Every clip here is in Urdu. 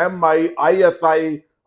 MI, ISI,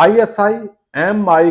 ISI, MI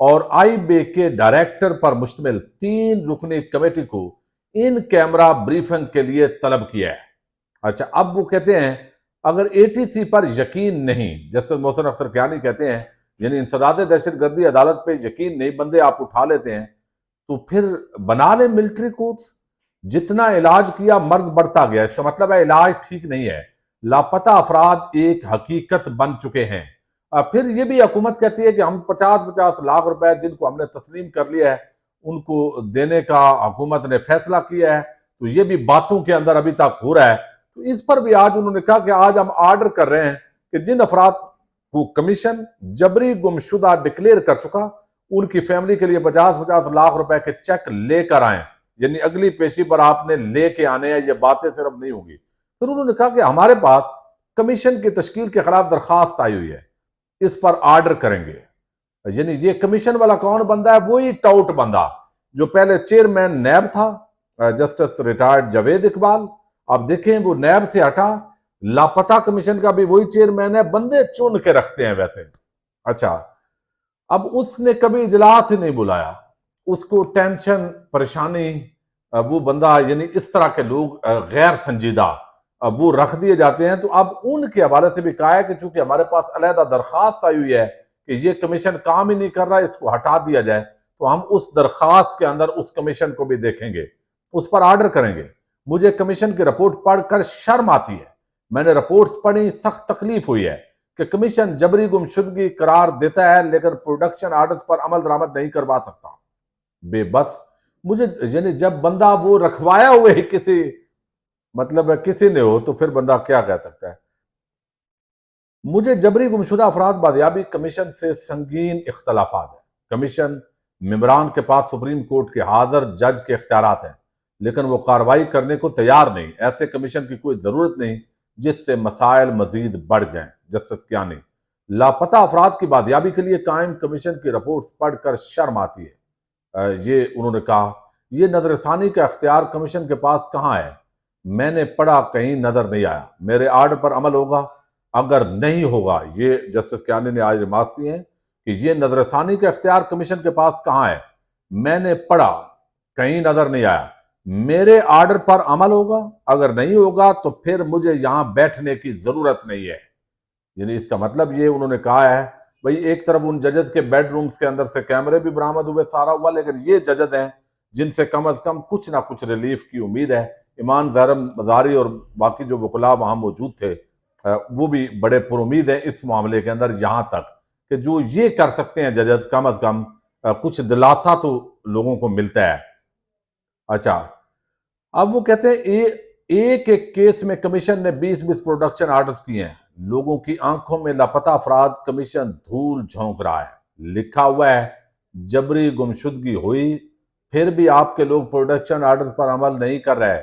اور آئی بے کے ڈائریکٹر پر مشتمل 3 رکنی کمیٹی کو ان کیمرہ بریفنگ کے لیے طلب کیا ہے۔ اچھا، اب وہ کہتے ہیں اگر اے ٹی سی پر یقین نہیں، جیسے محسن اختر کیانی کہتے ہیں، یعنی انسداد دہشت گردی عدالت پہ یقین نہیں، بندے آپ اٹھا لیتے ہیں تو پھر بنا لیں ملٹری کورٹس۔ جتنا علاج کیا مرض بڑھتا گیا، اس کا مطلب ہے علاج ٹھیک نہیں ہے۔ لاپتہ افراد ایک حقیقت بن چکے ہیں۔ پھر یہ بھی حکومت کہتی ہے کہ ہم 50 لاکھ روپے جن کو ہم نے تسلیم کر لیا ہے ان کو دینے کا حکومت نے فیصلہ کیا ہے، تو یہ بھی باتوں کے اندر ابھی تک ہو رہا ہے۔ تو اس پر بھی آج انہوں نے کہا کہ آج ہم آرڈر کر رہے ہیں کہ جن افراد کو کمیشن جبری گمشدہ ڈکلیئر کر چکا ان کی فیملی کے لیے 50 لاکھ روپے کے چیک لے کر آئیں، یعنی اگلی پیشی پر آپ نے لے کے آنے ہیں، یہ باتیں صرف نہیں ہوں گی۔ پھر انہوں نے کہا کہ ہمارے پاس کمیشن کی تشکیل کے خلاف درخواست آئی ہوئی ہے، اس پر آرڈر کریں گے۔ یعنی یہ کمیشن والا کون بندہ ہے؟ وہی ٹاؤٹ بندہ جو پہلے چیئرمین نیب تھا، جسٹس ریٹائرڈ جاوید اقبال۔ اب دیکھیں وہ نیب سے ہٹا، لاپتہ کمیشن کا بھی وہی چیئرمین ہے، بندے چن کے رکھتے ہیں ویسے۔ اچھا، اب اس نے کبھی اجلاس ہی نہیں بلایا، اس کو ٹینشن پریشانی، وہ بندہ یعنی اس طرح کے لوگ غیر سنجیدہ وہ رکھ دیے جاتے ہیں۔ تو اب ان کے حوالے سے بھی کہا ہے کہ چونکہ ہمارے پاس علیحدہ درخواست آئی ہوئی ہے کہ یہ کمیشن کام ہی نہیں کر رہا، اس کو ہٹا دیا جائے، تو ہم اس درخواست کے اندر اس کمیشن کو بھی دیکھیں گے، اس پر آرڈر کریں گے۔ مجھے کمیشن کی رپورٹ پڑھ کر شرم آتی ہے، میں نے رپورٹس پڑھی، سخت تکلیف ہوئی ہے کہ کمیشن جبری گمشدگی قرار دیتا ہے لیکن پروڈکشن آرڈرز پر عمل درآمد نہیں کروا سکتا۔ بے بس مجھے یعنی جب بندہ وہ رکھوایا ہوئے کسی مطلب کسی نے ہو تو پھر بندہ کیا کہہ سکتا ہے۔ مجھے جبری گمشدہ افراد بازیابی کمیشن سے سنگین اختلافات ہیں۔ کمیشن ممبران کے پاس سپریم کورٹ کے حاضر جج کے اختیارات ہیں لیکن وہ کارروائی کرنے کو تیار نہیں۔ ایسے کمیشن کی کوئی ضرورت نہیں جس سے مسائل مزید بڑھ جائیں۔ جسٹس کیانی، لاپتہ افراد کی بازیابی کے لیے قائم کمیشن کی رپورٹس پڑھ کر شرم آتی ہے۔ یہ انہوں نے کہا یہ نظر ثانی کا اختیار کمیشن کے پاس کہاں ہے؟ میں نے پڑھا کہیں نظر نہیں آیا۔ میرے آرڈر پر عمل ہوگا اگر نہیں ہوگا، یہ جسٹس کیانی نے آج ریمارکس دیے ہیں کہ یہ نظر ثانی کا اختیار کمیشن کے پاس کہاں ہے؟ میں نے پڑھا کہیں نظر نہیں آیا۔ میرے آرڈر پر عمل ہوگا اگر نہیں ہوگا تو پھر مجھے یہاں بیٹھنے کی ضرورت نہیں ہے۔ یعنی اس کا مطلب یہ انہوں نے کہا ہے بھئی ایک طرف ان ججز کے بیڈ رومز کے اندر سے کیمرے بھی برآمد ہوئے، سارا ہوا، لیکن یہ ججز ہیں جن سے کم از کم کچھ نہ کچھ ریلیف کی امید ہے۔ ایمان زہرم مزاری اور باقی جو وکلاء وہاں موجود تھے وہ بھی بڑے پر امید ہیں اس معاملے کے اندر، یہاں تک کہ جو یہ کر سکتے ہیں ججز، کم از کم کچھ دلاسا تو لوگوں کو ملتا ہے۔ اچھا، اب وہ کہتے ہیں ایک کیس میں کمیشن نے 20 پروڈکشن آرڈرز کیے ہیں۔ لوگوں کی آنکھوں میں لاپتہ افراد کمیشن دھول جھونک رہا ہے۔ لکھا ہوا ہے جبری گمشدگی ہوئی پھر بھی آپ کے لوگ پروڈکشن آرڈرز پر عمل نہیں کر رہے۔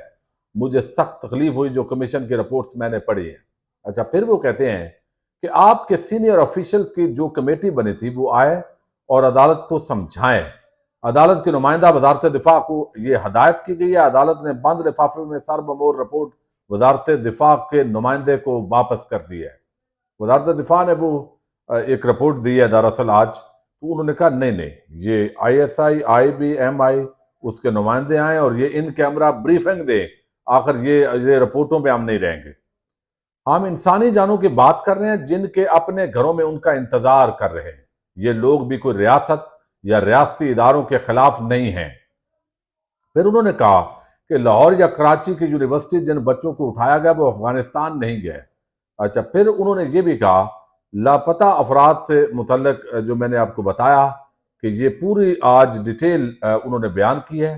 مجھے سخت تکلیف ہوئی جو کمیشن کی رپورٹس میں نے پڑھی ہیں۔ اچھا، پھر وہ کہتے ہیں کہ آپ کے سینئر آفیشلز کی جو کمیٹی بنی تھی وہ آئے اور عدالت کو سمجھائیں۔ عدالت کے نمائندہ وزارت دفاع کو یہ ہدایت کی گئی ہے۔ عدالت نے بند لفافے میں سر بمور رپورٹ وزارت دفاع کے نمائندے کو واپس کر دی ہے۔ وزارت دفاع نے وہ ایک رپورٹ دی ہے دراصل آج، تو انہوں نے کہا نہیں یہ I S I, I B M I اس کے نمائندے آئیں اور یہ ان کیمرہ بریفنگ دیں، آخر یہ رپورٹوں پہ ہم نہیں رہیں گے۔ ہم انسانی جانوں کی بات کر رہے ہیں جن کے اپنے گھروں میں ان کا انتظار کر رہے ہیں۔ یہ لوگ بھی کوئی ریاست یا ریاستی اداروں کے خلاف نہیں ہیں۔ پھر انہوں نے کہا کہ لاہور یا کراچی کی یونیورسٹی جن بچوں کو اٹھایا گیا وہ افغانستان نہیں گئے۔ اچھا، پھر انہوں نے یہ بھی کہا لاپتہ افراد سے متعلق جو میں نے آپ کو بتایا کہ یہ پوری آج ڈیٹیل انہوں نے بیان کی ہے،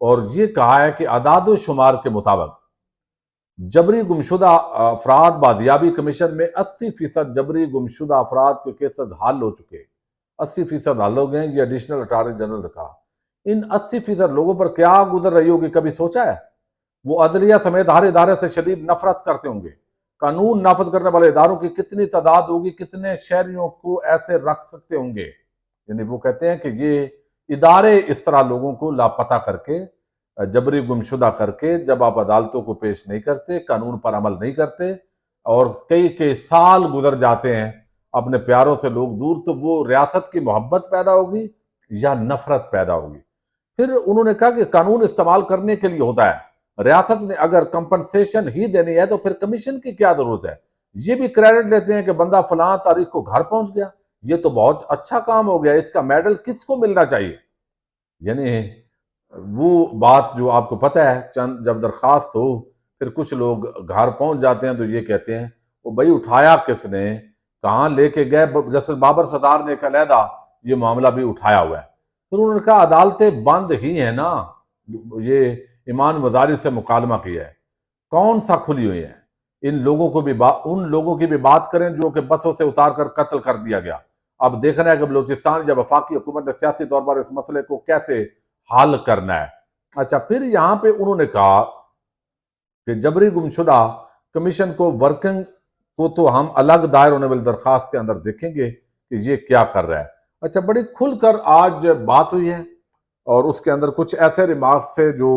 اور یہ کہا ہے کہ اعداد و شمار کے مطابق جبری گمشدہ افراد بازیابی کمیشن میں 80% جبری گمشدہ افراد کے کیسز حل ہو چکے، 80% حل ہو گئے ہیں۔ یہ ایڈیشنل اٹارنی جنرل نے کہا ان 80% لوگوں پر کیا گزر رہی ہوگی کبھی سوچا ہے؟ وہ عدلیہ سمیت ہر ادارے سے شدید نفرت کرتے ہوں گے۔ قانون نافذ کرنے والے اداروں کی کتنی تعداد ہوگی، کتنے شہریوں کو ایسے رکھ سکتے ہوں گے؟ یعنی وہ کہتے ہیں کہ یہ ادارے اس طرح لوگوں کو لاپتہ کر کے، جبری گمشدہ کر کے، جب آپ عدالتوں کو پیش نہیں کرتے، قانون پر عمل نہیں کرتے اور کئی سال گزر جاتے ہیں اپنے پیاروں سے لوگ دور، تو وہ ریاست کی محبت پیدا ہوگی یا نفرت پیدا ہوگی۔ پھر انہوں نے کہا کہ قانون استعمال کرنے کے لیے ہوتا ہے، ریاست نے اگر کمپنسیشن ہی دینی ہے تو پھر کمیشن کی کیا ضرورت ہے؟ یہ بھی کریڈٹ لیتے ہیں کہ بندہ فلاں تاریخ کو گھر پہنچ گیا، یہ تو بہت اچھا کام ہو گیا، اس کا میڈل کس کو ملنا چاہیے؟ یعنی وہ بات جو آپ کو پتہ ہے، چند جب درخواست ہو پھر کچھ لوگ گھر پہنچ جاتے ہیں تو یہ کہتے ہیں وہ بھائی اٹھایا کس نے، کہاں لے کے گئے؟ جیسے بابر صدار نے ایک علیحدہ یہ معاملہ بھی اٹھایا ہوا ہے۔ پھر انہوں نے کہا عدالتیں بند ہی ہیں نا، یہ ایمان وزاری سے مکالمہ کیا ہے، کون سا کھلی ہوئی ہیں؟ ان لوگوں کو بھی ان لوگوں کی بھی بات کریں جو کہ بسوں سے اتار کر قتل کر دیا گیا۔ اب دیکھنا ہے کہ بلوچستان جب وفاقی حکومت نے سیاسی طور پر اس مسئلے کو کیسے حل کرنا ہے۔ اچھا، پھر یہاں پہ انہوں نے کہا کہ جبری گمشدہ کمیشن کو ورکنگ کو تو ہم الگ دائر ہونے والی درخواست کے اندر دیکھیں گے کہ یہ کیا کر رہا ہے۔ اچھا، بڑی کھل کر آج بات ہوئی ہے اور اس کے اندر کچھ ایسے ریمارکس تھے جو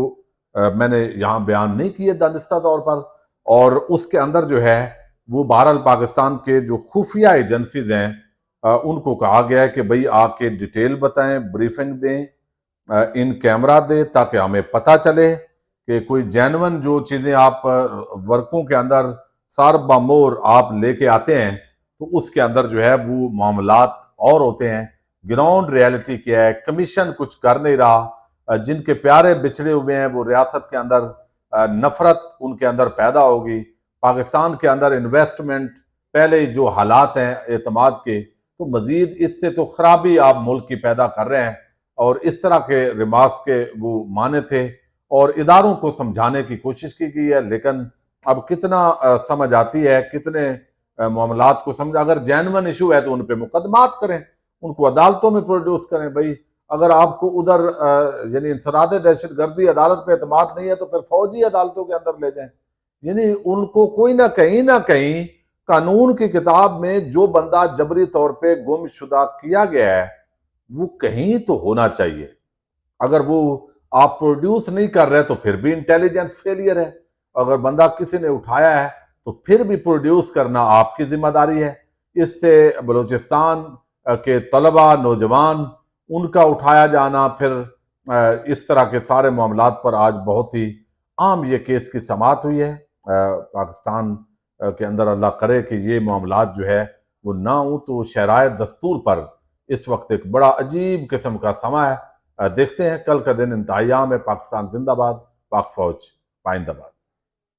میں نے یہاں بیان نہیں کیے دانستہ طور پر، اور اس کے اندر جو ہے وہ بہرحال پاکستان کے جو خفیہ ایجنسیز ہیں ان کو کہا گیا ہے کہ بھئی آ کے ڈیٹیل بتائیں، بریفنگ دیں، ان کیمرہ دیں تاکہ ہمیں پتہ چلے کہ کوئی جینون جو چیزیں آپ ورکوں کے اندر سار بامور آپ لے کے آتے ہیں تو اس کے اندر جو ہے وہ معاملات اور ہوتے ہیں۔ گراؤنڈ ریالٹی کیا ہے؟ کمیشن کچھ کر نہیں رہا، جن کے پیارے بچھڑے ہوئے ہیں وہ ریاست کے اندر نفرت ان کے اندر پیدا ہوگی، پاکستان کے اندر انویسٹمنٹ پہلے جو حالات ہیں اعتماد کے، تو مزید اس سے تو خرابی آپ ملک کی پیدا کر رہے ہیں۔ اور اس طرح کے ریمارکس کے وہ معنی تھے اور اداروں کو سمجھانے کی کوشش کی گئی ہے، لیکن اب کتنا سمجھ آتی ہے، کتنے معاملات کو سمجھ، اگر جینون ایشو ہے تو ان پہ مقدمات کریں، ان کو عدالتوں میں پروڈیوس کریں۔ بھئی اگر آپ کو ادھر یعنی انسداد دہشت گردی عدالت پہ اعتماد نہیں ہے تو پھر فوجی عدالتوں کے اندر لے جائیں۔ یعنی ان کو کوئی نہ کہیں قانون کی کتاب میں جو بندہ جبری طور پہ گم شدہ کیا گیا ہے وہ کہیں تو ہونا چاہیے۔ اگر وہ آپ پروڈیوس نہیں کر رہے تو پھر بھی انٹیلیجنس فیلئر ہے، اگر بندہ کسی نے اٹھایا ہے تو پھر بھی پروڈیوس کرنا آپ کی ذمہ داری ہے۔ اس سے بلوچستان کے طلبہ، نوجوان، ان کا اٹھایا جانا، پھر اس طرح کے سارے معاملات پر آج بہت ہی عام یہ کیس کی سماعت ہوئی ہے پاکستان کے اندر۔ اللہ کرے کہ یہ معاملات جو ہے وہ نہ ہوں، تو شرائع دستور پر اس وقت ایک بڑا عجیب قسم کا سما ہے۔ دیکھتے ہیں کل کا دن انتہائی عام ہے۔ پاکستان زندہ باد، پاک فوج پائندہ باد۔